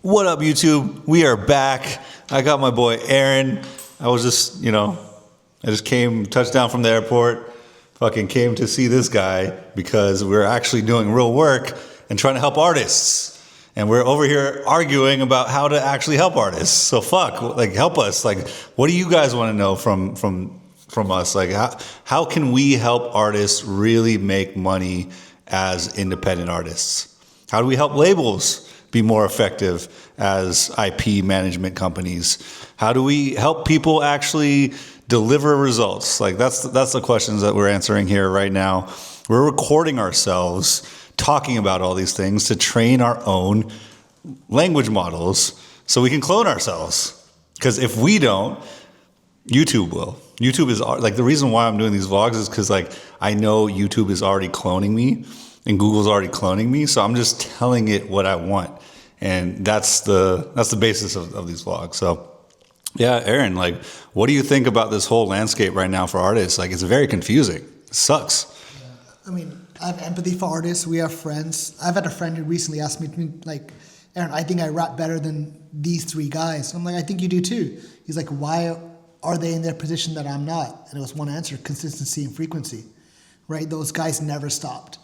What up, YouTube? We are back. I got my boy Aaron. I was just, I just came, touched down from the airport, fucking came to see this guy because we're actually doing real work and trying to help artists. And we're over here arguing about how to actually help artists. So help us. What do you guys want to know from us? How can we help artists really make money as independent artists? How do we help labels be more effective as IP management companies? How do we help people actually deliver results? That's the questions that we're answering here right now. We're recording ourselves talking about all these things to train our own language models so we can clone ourselves. Because if we don't, YouTube will. YouTube is the reason why I'm doing these vlogs is because I know YouTube is already cloning me and Google's already cloning me. So I'm just telling it what I want. And that's the basis of these vlogs. So yeah, Aaron, what do you think about this whole landscape right now for artists? It's very confusing. It sucks. Yeah. I have empathy for artists. We have friends. I've had a friend who recently asked me, Aaron, I think I rap better than these three guys. I'm like, I think you do too. He's like, why are they in their position that I'm not? And it was one answer: consistency and frequency, right? Those guys never stopped.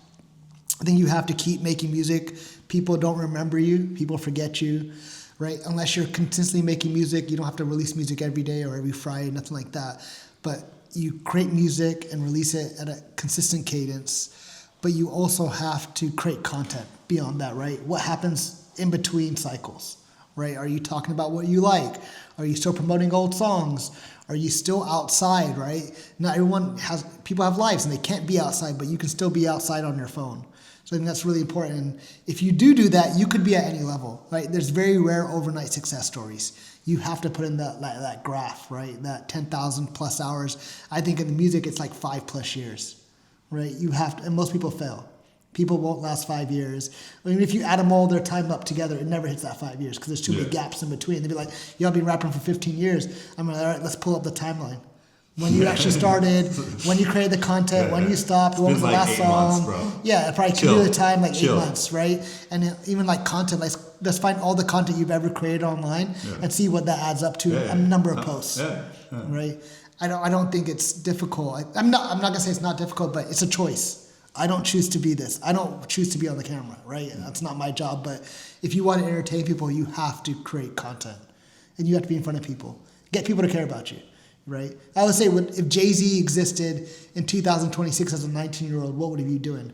I think you have to keep making music. People don't remember you. People forget you, right? Unless you're consistently making music, you don't have to release music every day or every Friday, nothing like that. But you create music and release it at a consistent cadence. But you also have to create content beyond that, right? What happens in between cycles, right? Are you talking about what you like? Are you still promoting old songs? Are you still outside, right? Not everyone people have lives and they can't be outside, but you can still be outside on your phone. So I think that's really important. And if you do that, you could be at any level, right? There's very rare overnight success stories. You have to put in that graph, right? That 10,000 plus hours. I think in the music, it's 5+ years, right? You have to, and most people fail. People won't last 5 years. I mean, if you add them all their time up together, it never hits that 5 years because there's too many gaps in between. They'd be like, y'all been rapping for 15 years. I'm like, all right, let's pull up the timeline. When you actually started, when you created the content, when you stopped, what was the last song? Months, yeah, probably cumulative time, 8 months, right? And even content, let's find all the content you've ever created online and see what that adds up to a number of posts, right? I don't think it's difficult. I'm not gonna say it's not difficult, but it's a choice. I don't choose to be this. I don't choose to be on the camera, right? That's not my job. But if you want to entertain people, you have to create content, and you have to be in front of people, get people to care about you. Right? I would say if Jay-Z existed in 2026 as a 19-year-old, what would he be doing?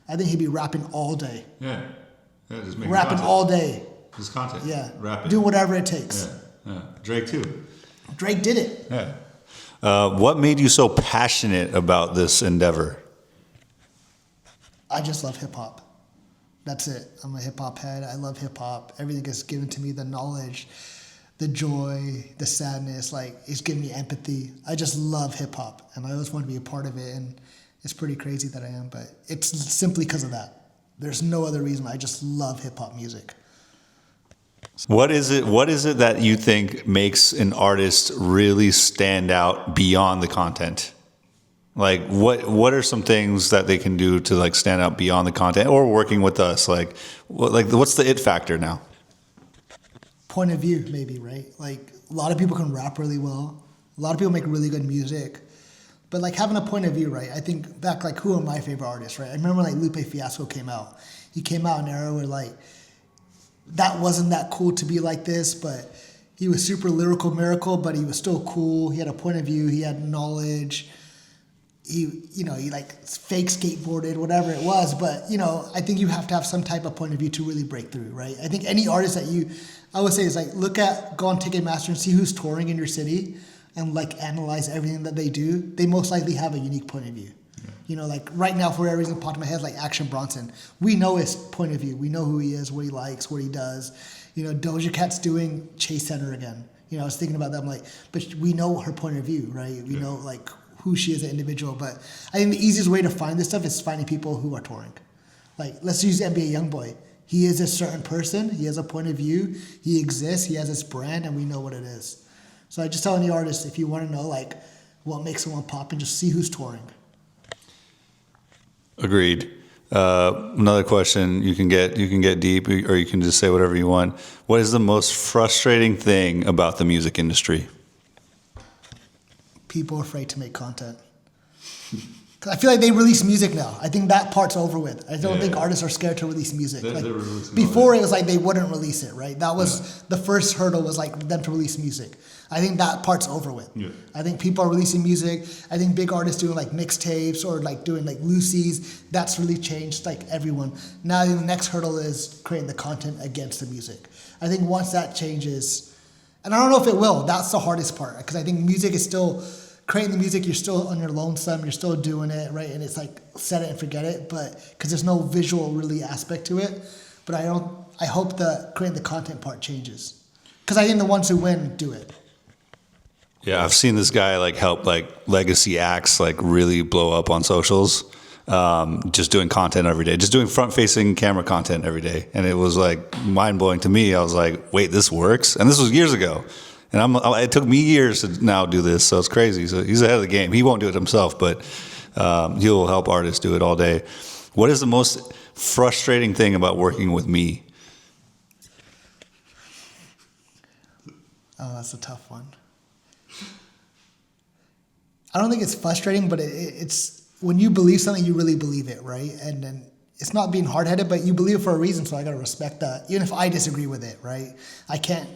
I think he'd be rapping all day. Yeah, just making rapping content. All day. Just content. Yeah, rapping. Do whatever it takes. Yeah. Drake too. Drake did it. Yeah. What made you so passionate about this endeavor? I just love hip hop. That's it. I'm a hip hop head. I love hip hop. Everything is given to me, the knowledge, the joy, the sadness, it's giving me empathy. I just love hip hop, and I always want to be a part of it, and it's pretty crazy that I am, but it's simply because of that. There's no other reason. I just love hip hop music. What is it that you think makes an artist really stand out beyond the content? What are some things that they can do to stand out beyond the content, or working with us? What's the it factor now? Point of view, maybe, right? A lot of people can rap really well. A lot of people make really good music. But having a point of view, right? I think back, who are my favorite artists, right? I remember Lupe Fiasco came out. He came out in an era where that wasn't that cool to be like this, but he was super lyrical miracle, but he was still cool. He had a point of view. He had knowledge. He fake skateboarded, whatever it was. But, I think you have to have some type of point of view to really break through, right? I think any artist I would say is go on Ticketmaster and see who's touring in your city and analyze everything that they do. They most likely have a unique point of view. Yeah. Right now, for whatever reason, popped in my head, Action Bronson. We know his point of view. We know who he is, what he likes, what he does. Doja Cat's doing Chase Center again. I was thinking about that. But we know her point of view, right? We know who she is as an individual. But I think the easiest way to find this stuff is finding people who are touring. Let's use NBA Youngboy. He is a certain person. He has a point of view. He exists. He has his brand, and we know what it is. So I just tell any artist, if you want to know what makes someone pop, and just see who's touring. Agreed. Another question, you can get deep, or you can just say whatever you want. What is the most frustrating thing about the music industry? People are afraid to make content. 'Cause I feel like they release music now. I think that part's over with. I don't think artists are scared to release music. Before it was like they wouldn't release it, right? That was the first hurdle, was like them to release music. I think that part's over with. Yeah. I think people are releasing music. I think big artists doing like mixtapes or like doing like Lucy's. That's really changed like everyone. Now the next hurdle is creating the content against the music. I think once that changes, and I don't know if it will, that's the hardest part, because I think music is still, creating the music, you're still on your lonesome, you're still doing it, right? And it's like set it and forget it, but because there's no visual really aspect to it. But I hope the creating the content part changes, because I think the ones who win do it. Yeah, I've seen this guy like help like legacy acts like really blow up on socials, just doing content every day, just doing front-facing camera content every day, and it was like mind-blowing to me. I was like, wait, this works? And this was years ago. And it took me years to now do this, so it's crazy. So he's ahead of the game. He won't do it himself, but he'll help artists do it all day. What is the most frustrating thing about working with me? Oh, that's a tough one. I don't think it's frustrating, but it's when you believe something, you really believe it, right? And then it's not being hard-headed, but you believe it for a reason, so I got to respect that. Even if I disagree with it, right? I can't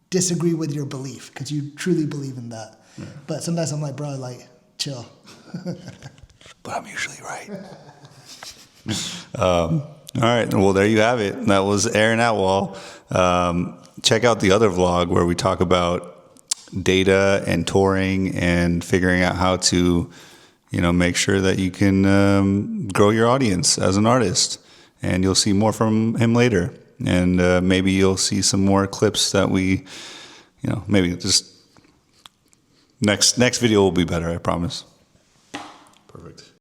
disagree with your belief because you truly believe in that. Yeah. But sometimes I'm like, bro, like, chill. But I'm usually right. All right. Well, there you have it. That was Aaron Athwal. Check out the other vlog where we talk about data and touring and figuring out how to, make sure that you can grow your audience as an artist. And you'll see more from him later. And maybe you'll see some more clips that we, maybe just next video will be better, I promise.